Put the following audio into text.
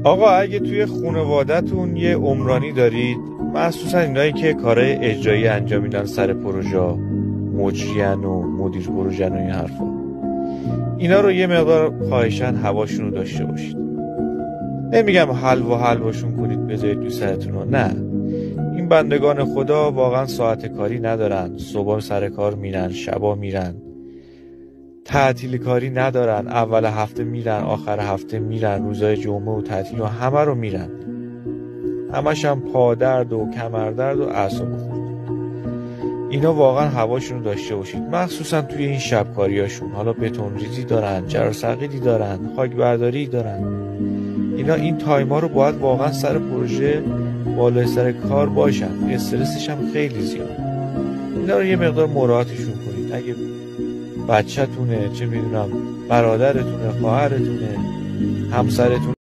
آقا اگه توی خانواده‌تون یه عمرانی دارید، مخصوصا اینایی که کارهای اجرایی انجام میدن سر پروژه، مجریان و مدیر پروژه و این حرفا، اینا رو یه مقدار خواهشاً هواشون رو داشته باشید. نمیگم حلواشون کنید بذارید تو سرتون رو، نه. این بندگان خدا واقعا ساعت کاری ندارن، صبح سر کار میرن، شبا میرن، تعطیل کاری ندارن، اول هفته میرن، آخر هفته میرن، روزای جمعه و تعطیل و همه رو میرن، همش هم پادرد و کمردرد و اعصاب خورد. اینا واقعا هواشون رو داشته باشید، مخصوصا توی این شبکاریاشون. حالا بتون ریزی دارن، جرثقیلی دارن، خاک برداری دارن، اینا این تایما رو باید واقعا سر پروژه بالای سر کار باشن، استرسش هم خیلی زیاد. اینا رو یه مقدار مراعاتشون کنید. اگه بچه‌تونه، چه میدونم برادرتونه، خواهرتونه، همسرتون